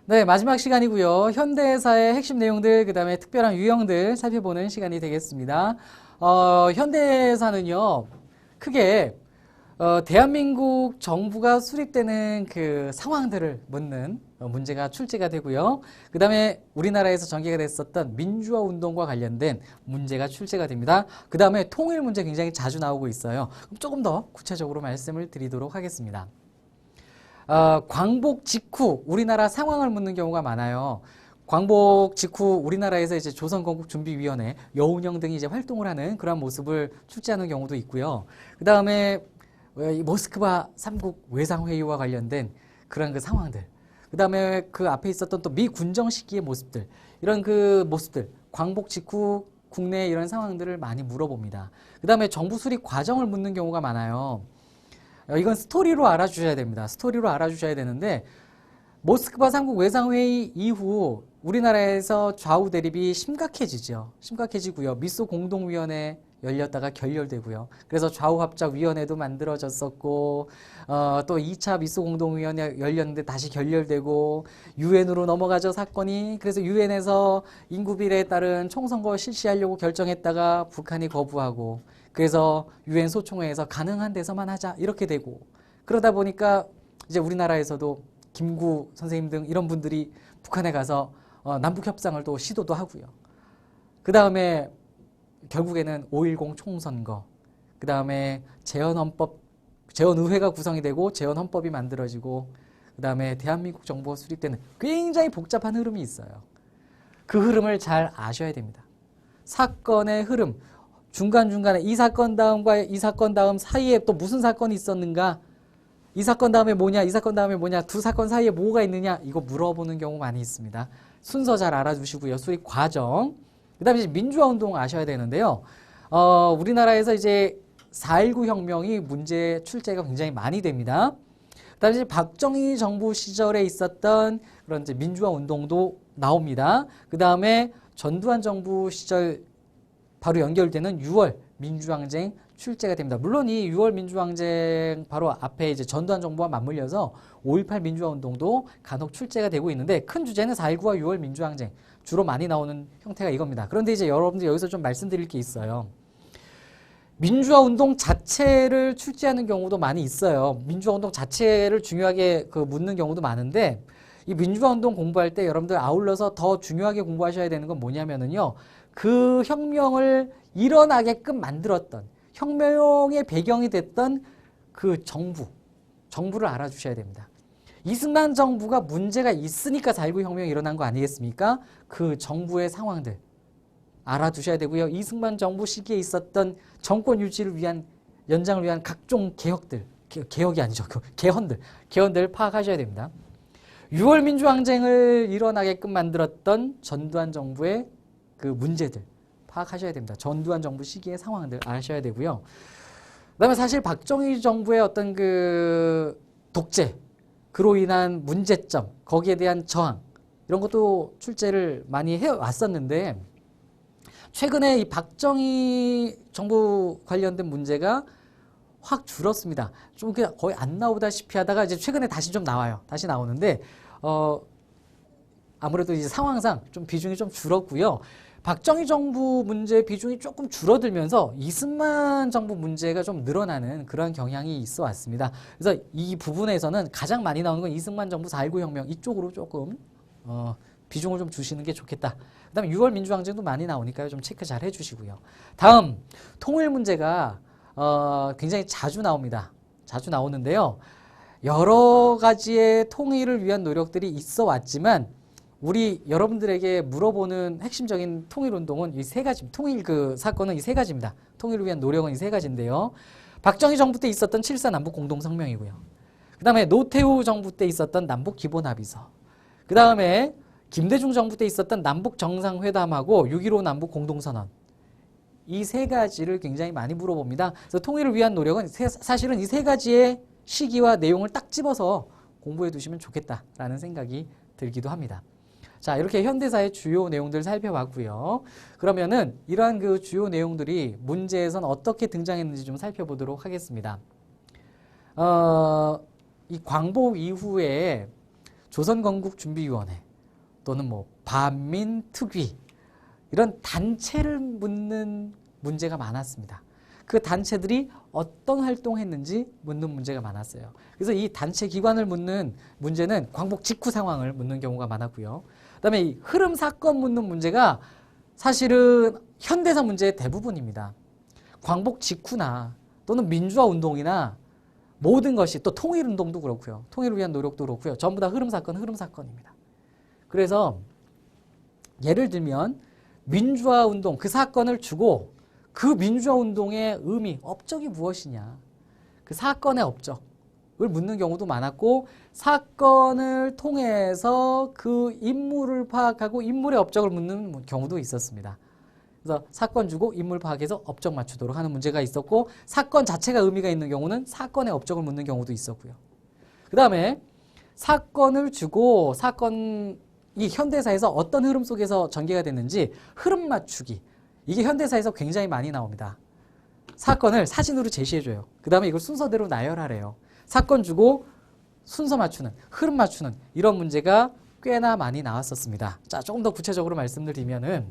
네, 마지막 시간이고요. 현대사의 핵심 내용들, 그 다음에 특별한 유형들 살펴보는 시간이 되겠습니다. 현대사는요, 크게 대한민국 정부가 수립되는 그 상황들을 묻는 문제가 출제가 되고요. 그 다음에 우리나라에서 전개가 됐었던 민주화 운동과 관련된 문제가 출제가 됩니다. 그 다음에 통일 문제 굉장히 자주 나오고 있어요. 그럼 조금 더 구체적으로 말씀을 드리도록 하겠습니다. 광복 직후 우리나라 상황을 묻는 경우가 많아요. 광복 직후 우리나라에서 이제 조선건국준비위원회, 여운형 등이 이제 활동을 하는 그런 모습을 출제하는 경우도 있고요. 그 다음에 모스크바 삼국 외상회의와 관련된 그런 그 상황들. 그 다음에 그 앞에 있었던 또 미 군정 시기의 모습들. 이런 그 모습들. 광복 직후 국내 이런 상황들을 많이 물어봅니다. 그 다음에 정부 수립 과정을 묻는 경우가 많아요. 이건 스토리로 알아주셔야 됩니다. 스토리로 알아주셔야 되는데 모스크바 삼국 외상회의 이후 우리나라에서 좌우 대립이 심각해지죠. 심각해지고요. 미소 공동위원회 열렸다가 결렬되고요. 그래서 좌우합작위원회도 만들어졌었고 또 2차 미소 공동위원회 열렸는데 다시 결렬되고 유엔으로 넘어가죠 사건이. 그래서 유엔에서 인구 비례에 따른 총선거 실시하려고 결정했다가 북한이 거부하고 그래서 유엔 소총회에서 가능한 데서만 하자 이렇게 되고 그러다 보니까 이제 우리나라에서도 김구 선생님 등 이런 분들이 북한에 가서 남북 협상을 또 시도도 하고요. 그 다음에 결국에는 5.10 총선거, 그 다음에 재헌헌법, 재헌의회가 구성이 되고 재헌헌법이 만들어지고 그 다음에 대한민국 정부가 수립되는 굉장히 복잡한 흐름이 있어요. 그 흐름을 잘 아셔야 됩니다. 사건의 흐름, 중간중간에 이 사건 다음과 이 사건 다음 사이에 또 무슨 사건이 있었는가, 이 사건 다음에 뭐냐, 이 사건 다음에 뭐냐, 두 사건 사이에 뭐가 있느냐 이거 물어보는 경우 많이 있습니다. 순서 잘 알아두시고요. 수립 과정. 그 다음에 이제 민주화 운동 아셔야 되는데요. 우리나라에서 이제 4.19 혁명이 문제 출제가 굉장히 많이 됩니다. 그 다음에 이제 박정희 정부 시절에 있었던 그런 이제 민주화 운동도 나옵니다. 그 다음에 전두환 정부 시절 바로 연결되는 6월 민주항쟁 출제가 됩니다. 물론 이 6월 민주항쟁 바로 앞에 이제 전두환 정부와 맞물려서 5.18 민주화 운동도 간혹 출제가 되고 있는데 큰 주제는 4.19와 6월 민주항쟁 주로 많이 나오는 형태가 이겁니다. 그런데 이제 여러분들 여기서 좀 말씀드릴 게 있어요. 민주화 운동 자체를 출제하는 경우도 많이 있어요. 민주화 운동 자체를 중요하게 묻는 경우도 많은데 이 민주화 운동 공부할 때 여러분들 아울러서 더 중요하게 공부하셔야 되는 건 뭐냐면은요. 그 혁명을 일어나게끔 만들었던 혁명의 배경이 됐던 그 정부를 알아주셔야 됩니다. 이승만 정부가 문제가 있으니까 4.19 혁명이 일어난 거 아니겠습니까? 그 정부의 상황들 알아두셔야 되고요. 이승만 정부 시기에 있었던 정권 유지를 위한 연장을 위한 각종 개혁들, 개혁이 아니죠. 개헌들 파악하셔야 됩니다. 6월 민주항쟁을 일어나게끔 만들었던 전두환 정부의 그 문제들 파악하셔야 됩니다. 전두환 정부 시기의 상황들 아셔야 되고요. 그다음에 사실 박정희 정부의 어떤 그 독재, 그로 인한 문제점, 거기에 대한 저항 이런 것도 출제를 많이 해왔었는데 최근에 이 박정희 정부 관련된 문제가 확 줄었습니다. 좀 거의 안 나오다시피 하다가 이제 최근에 다시 좀 나와요. 다시 나오는데 아무래도 이제 상황상 좀 비중이 좀 줄었고요. 박정희 정부 문제 비중이 조금 줄어들면서 이승만 정부 문제가 좀 늘어나는 그런 경향이 있어 왔습니다. 그래서 이 부분에서는 가장 많이 나오는 건 이승만 정부 4.19 혁명 이쪽으로 조금 비중을 좀 주시는 게 좋겠다. 그 다음에 6월 민주항쟁도 많이 나오니까요. 좀 체크 잘 해주시고요. 다음 통일 문제가 굉장히 자주 나옵니다. 자주 나오는데요. 여러 가지의 통일을 위한 노력들이 있어 왔지만 우리 여러분들에게 물어보는 핵심적인 통일운동은 이 세 가지, 통일 그 사건은 이 세 가지입니다. 통일을 위한 노력은 이 세 가지인데요. 박정희 정부 때 있었던 7.4 남북 공동성명이고요. 그 다음에 노태우 정부 때 있었던 남북 기본합의서. 그 다음에 김대중 정부 때 있었던 남북 정상회담하고 6.15 남북 공동선언. 이 세 가지를 굉장히 많이 물어봅니다. 그래서 통일을 위한 노력은 사실은 이 세 가지의 시기와 내용을 딱 집어서 공부해 두시면 좋겠다라는 생각이 들기도 합니다. 자, 이렇게 현대사의 주요 내용들 살펴봤고요. 그러면은 이러한 그 주요 내용들이 문제에선 어떻게 등장했는지 좀 살펴보도록 하겠습니다. 이 광복 이후에 조선건국준비위원회 또는 뭐 반민특위 이런 단체를 묻는 문제가 많았습니다. 그 단체들이 어떤 활동했는지 묻는 문제가 많았어요. 그래서 이 단체 기관을 묻는 문제는 광복 직후 상황을 묻는 경우가 많았고요. 그다음에 이 흐름 사건 묻는 문제가 사실은 현대사 문제의 대부분입니다. 광복 직후나 또는 민주화 운동이나 모든 것이 또 통일 운동도 그렇고요. 통일을 위한 노력도 그렇고요. 전부 다 흐름 사건입니다. 그래서 예를 들면 민주화 운동 그 사건을 주고 그 민주화 운동의 의미, 업적이 무엇이냐. 그 사건의 업적을 묻는 경우도 많았고 사건을 통해서 그 인물을 파악하고 인물의 업적을 묻는 경우도 있었습니다. 그래서 사건 주고 인물 파악해서 업적 맞추도록 하는 문제가 있었고 사건 자체가 의미가 있는 경우는 사건의 업적을 묻는 경우도 있었고요. 그 다음에 사건을 주고 사건이 현대사에서 어떤 흐름 속에서 전개가 됐는지 흐름 맞추기. 이게 현대사에서 굉장히 많이 나옵니다. 사건을 사진으로 제시해줘요. 그 다음에 이걸 순서대로 나열하래요. 사건 주고 순서 맞추는, 흐름 맞추는 이런 문제가 꽤나 많이 나왔었습니다. 자, 조금 더 구체적으로 말씀드리면은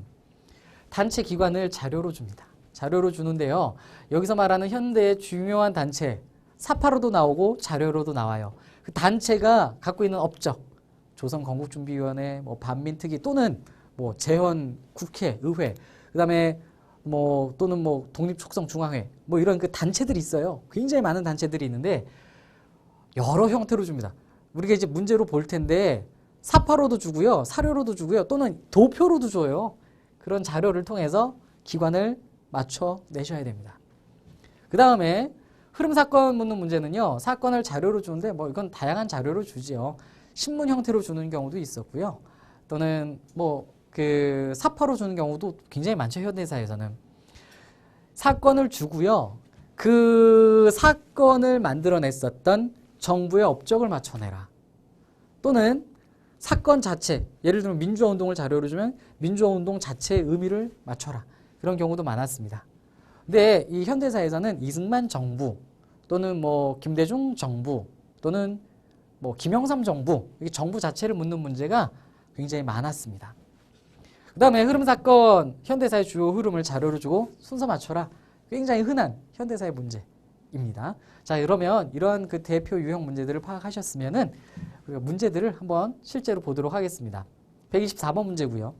단체 기관을 자료로 줍니다. 자료로 주는데요. 여기서 말하는 현대의 중요한 단체, 사파로도 나오고 자료로도 나와요. 그 단체가 갖고 있는 업적, 조선건국준비위원회, 뭐 반민특위 또는 뭐 재헌, 국회, 의회, 그다음에 뭐 또는 뭐 독립촉성중앙회, 뭐 이런 그 단체들이 있어요. 굉장히 많은 단체들이 있는데 여러 형태로 줍니다. 우리가 이제 문제로 볼 텐데 사파로도 주고요, 사료로도 주고요, 또는 도표로도 줘요. 그런 자료를 통해서 기관을 맞춰 내셔야 됩니다. 그 다음에 흐름 사건 묻는 문제는요. 사건을 자료로 주는데 뭐 이건 다양한 자료로 주지요. 신문 형태로 주는 경우도 있었고요. 또는 뭐 그 사파로 주는 경우도 굉장히 많죠. 현대사에서는. 사건을 주고요. 그 사건을 만들어냈었던 정부의 업적을 맞춰내라. 또는 사건 자체, 예를 들면 민주화운동을 자료로 주면 민주화운동 자체의 의미를 맞춰라. 그런 경우도 많았습니다. 근데 이 현대사에서는 이승만 정부 또는 뭐 김대중 정부 또는 뭐 김영삼 정부, 이게 정부 자체를 묻는 문제가 굉장히 많았습니다. 그 다음에 흐름 사건, 현대사의 주요 흐름을 자료로 주고 순서 맞춰라. 굉장히 흔한 현대사의 문제입니다. 자, 그러면 이러한 그 대표 유형 문제들을 파악하셨으면은 우리가 문제들을 한번 실제로 보도록 하겠습니다. 124번 문제고요.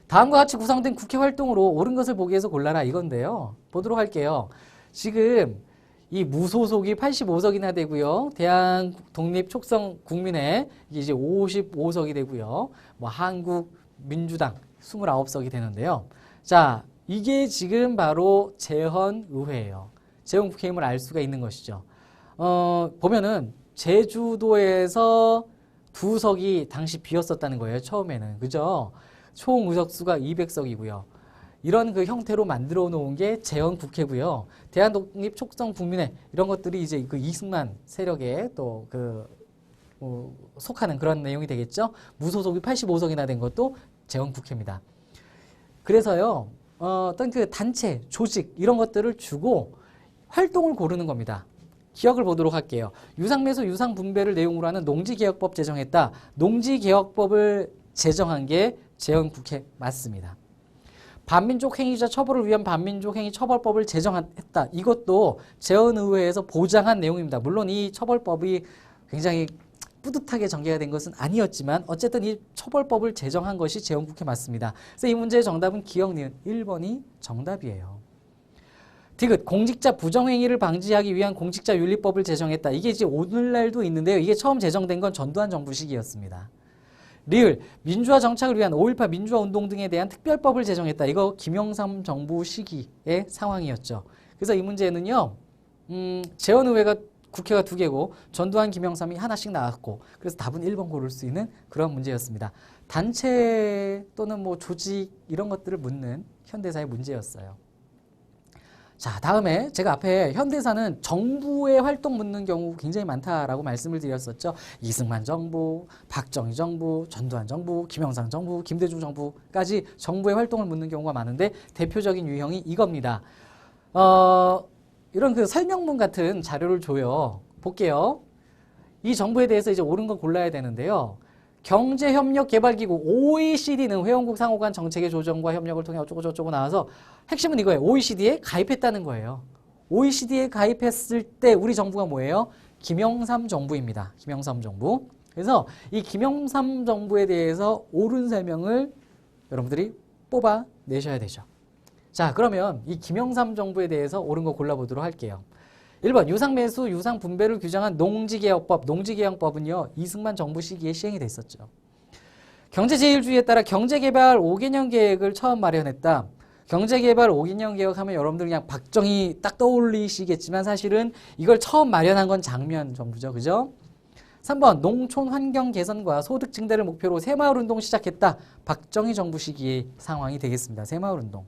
다음과 같이 구성된 국회 활동으로 옳은 것을 보기 위해서 골라라 이건데요. 보도록 할게요. 지금 이 무소속이 85석이나 되고요. 대한 독립촉성 국민회 이게 이제 55석이 되고요. 뭐 한국 민주당 29석이 되는데요. 자, 이게 지금 바로 재헌의회예요. 재헌국회임을 알 수가 있는 것이죠. 보면은 제주도에서 2석이 당시 비었었다는 거예요. 처음에는. 그죠? 총 의석수가 200석이고요. 이런 그 형태로 만들어 놓은 게 재헌국회고요. 대한독립촉성국민회 이런 것들이 이제 그 이승만 세력에 또 그 속하는 그런 내용이 되겠죠. 무소속이 85석이나 된 것도 재헌국회입니다. 그래서요, 어떤 그 단체, 조직 이런 것들을 주고 활동을 고르는 겁니다. 기억을 보도록 할게요. 유상매수 유상분배를 내용으로 하는 농지개혁법 제정했다. 농지개혁법을 제정한 게 재헌국회 맞습니다. 반민족 행위자 처벌을 위한 반민족 행위 처벌법을 제정했다. 이것도 재헌의회에서 보장한 내용입니다. 물론 이 처벌법이 굉장히 뿌듯하게 전개가 된 것은 아니었지만 어쨌든 이 처벌법을 제정한 것이 재헌국회 맞습니다. 그래서 이 문제의 정답은 기억 니은 1번이 정답이에요. 디귿 공직자 부정행위를 방지하기 위한 공직자윤리법을 제정했다. 이게 이제 오늘날도 있는데요. 이게 처음 제정된 건 전두환 정부 시기였습니다. 리을 민주화 정착을 위한 5.18 민주화 운동 등에 대한 특별법을 제정했다. 이거 김영삼 정부 시기의 상황이었죠. 그래서 이 문제는요. 재헌의회가 국회가 2개고 전두환 김영삼이 하나씩 나왔고 그래서 답은 1번 고를 수 있는 그런 문제였습니다. 단체 또는 뭐 조직 이런 것들을 묻는 현대사의 문제였어요. 자, 다음에 제가 앞에 현대사는 정부의 활동 묻는 경우 굉장히 많다라고 말씀을 드렸었죠. 이승만 정부, 박정희 정부, 전두환 정부, 김영삼 정부, 김대중 정부까지 정부의 활동을 묻는 경우가 많은데 대표적인 유형이 이겁니다. 이런 그 설명문 같은 자료를 줘요. 볼게요. 이 정부에 대해서 이제 옳은 거 골라야 되는데요. 경제협력개발기구 OECD는 회원국 상호 간 정책의 조정과 협력을 통해 어쩌고저쩌고 나와서 핵심은 이거예요. OECD에 가입했다는 거예요. OECD에 가입했을 때 우리 정부가 뭐예요? 김영삼 정부입니다. 김영삼 정부. 그래서 이 김영삼 정부에 대해서 옳은 설명을 여러분들이 뽑아내셔야 되죠. 자, 그러면 이 김영삼 정부에 대해서 옳은 거 골라보도록 할게요. 1번 유상매수, 유상분배를 규정한 농지개혁법. 농지개혁법은요. 이승만 정부 시기에 시행이 됐었죠. 경제제일주의에 따라 경제개발 5개년 계획을 처음 마련했다. 경제개발 5개년 계획하면 여러분들 그냥 박정희 딱 떠올리시겠지만 사실은 이걸 처음 마련한 건 장면 정부죠. 그죠? 3번 농촌 환경 개선과 소득 증대를 목표로 새마을 운동 시작했다. 박정희 정부 시기의 상황이 되겠습니다. 새마을 운동.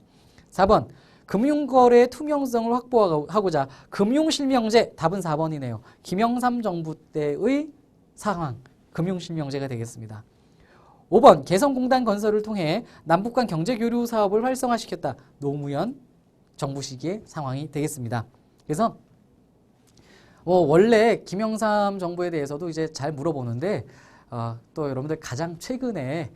4번 금융거래 투명성을 확보하고자 금융실명제. 답은 4번이네요. 김영삼 정부 때의 상황. 금융실명제가 되겠습니다. 5번 개성공단 건설을 통해 남북 간 경제교류 사업을 활성화시켰다. 노무현 정부 시기의 상황이 되겠습니다. 그래서 원래 김영삼 정부에 대해서도 이제 잘 물어보는데 또 여러분들 가장 최근에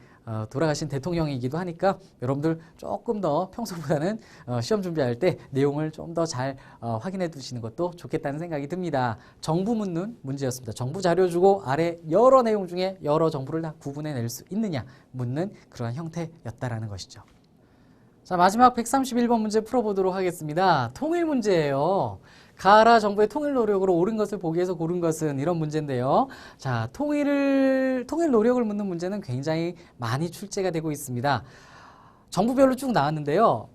돌아가신 대통령이기도 하니까 여러분들 조금 더 평소보다는 시험 준비할 때 내용을 좀 더 잘 확인해 두시는 것도 좋겠다는 생각이 듭니다. 정부 묻는 문제였습니다. 정부 자료 주고 아래 여러 내용 중에 여러 정부를 다 구분해낼 수 있느냐 묻는 그러한 형태였다라는 것이죠. 자, 마지막 131번 문제 풀어보도록 하겠습니다. 통일 문제예요. 가라 정부의 통일 노력으로 옳은 것을 보기 위해서 고른 것은 이런 문제인데요. 자, 통일 노력을 묻는 문제는 굉장히 많이 출제가 되고 있습니다. 정부별로 쭉 나왔는데요.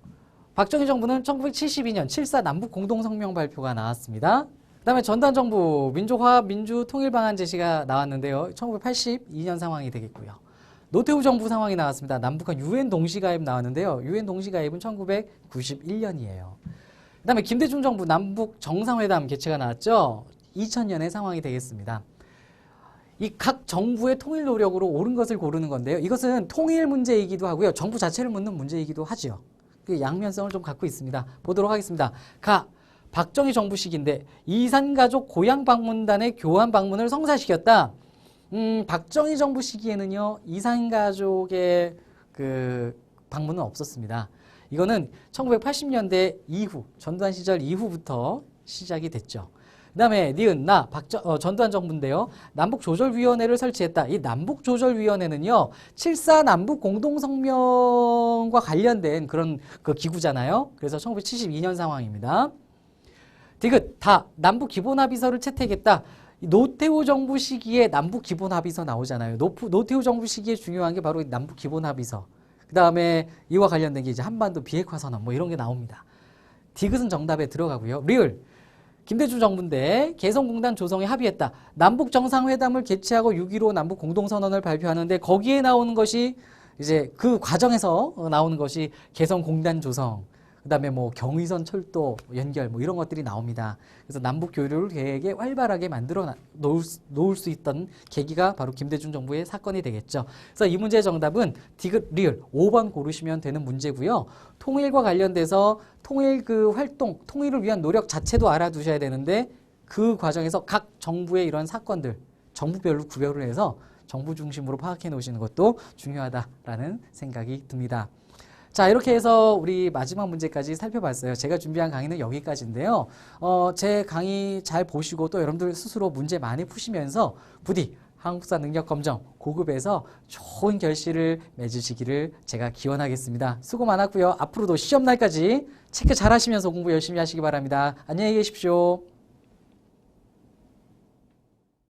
박정희 정부는 1972년 7.4 남북 공동성명 발표가 나왔습니다. 그 다음에 전두환 정부 민족화합 민주통일 방안 제시가 나왔는데요. 1982년 상황이 되겠고요. 노태우 정부 상황이 나왔습니다. 남북한 UN 동시가입 나왔는데요. UN 동시가입은 1991년이에요. 그 다음에 김대중 정부 남북 정상회담 개최가 나왔죠. 2000년의 상황이 되겠습니다. 이 각 정부의 통일 노력으로 옳은 것을 고르는 건데요. 이것은 통일 문제이기도 하고요. 정부 자체를 묻는 문제이기도 하죠. 그 양면성을 좀 갖고 있습니다. 보도록 하겠습니다. 박정희 정부 시기인데 이산가족 고향 방문단의 교환 방문을 성사시켰다. 박정희 정부 시기에는요. 이산가족의 그 방문은 없었습니다. 이거는 1980년대 이후, 전두환 시절 이후부터 시작이 됐죠. 그 다음에 전두환 정부인데요. 남북조절위원회를 설치했다. 이 남북조절위원회는요. 7.4 남북공동성명과 관련된 그런 그 기구잖아요. 그래서 1972년 상황입니다. 남북기본합의서를 채택했다. 노태우 정부 시기에 남북기본합의서 나오잖아요. 노태우 정부 시기에 중요한 게 바로 남북기본합의서. 그 다음에 이와 관련된 게 이제 한반도 비핵화선언 뭐 이런 게 나옵니다. 디귿은 정답에 들어가고요. 리을 김대중 정부인데 개성공단 조성에 합의했다. 남북 정상회담을 개최하고 6.15 남북 공동선언을 발표하는데 거기에 나오는 것이 이제 그 과정에서 나오는 것이 개성공단 조성, 그 다음에 뭐 경의선 철도 연결 뭐 이런 것들이 나옵니다. 그래서 남북 교류를 계획에 활발하게 만들어 놓을 수 있던 계기가 바로 김대중 정부의 사건이 되겠죠. 그래서 이 문제의 정답은 디귿 리을 5번 고르시면 되는 문제고요. 통일과 관련돼서 통일 그 활동, 통일을 위한 노력 자체도 알아두셔야 되는데 그 과정에서 각 정부의 이런 사건들 정부별로 구별을 해서 정부 중심으로 파악해 놓으시는 것도 중요하다라는 생각이 듭니다. 자, 이렇게 해서 우리 마지막 문제까지 살펴봤어요. 제가 준비한 강의는 여기까지인데요. 제 강의 잘 보시고 또 여러분들 스스로 문제 많이 푸시면서 부디 한국사 능력검정 고급에서 좋은 결실을 맺으시기를 제가 기원하겠습니다. 수고 많았고요. 앞으로도 시험날까지 체크 잘 하시면서 공부 열심히 하시기 바랍니다. 안녕히 계십시오.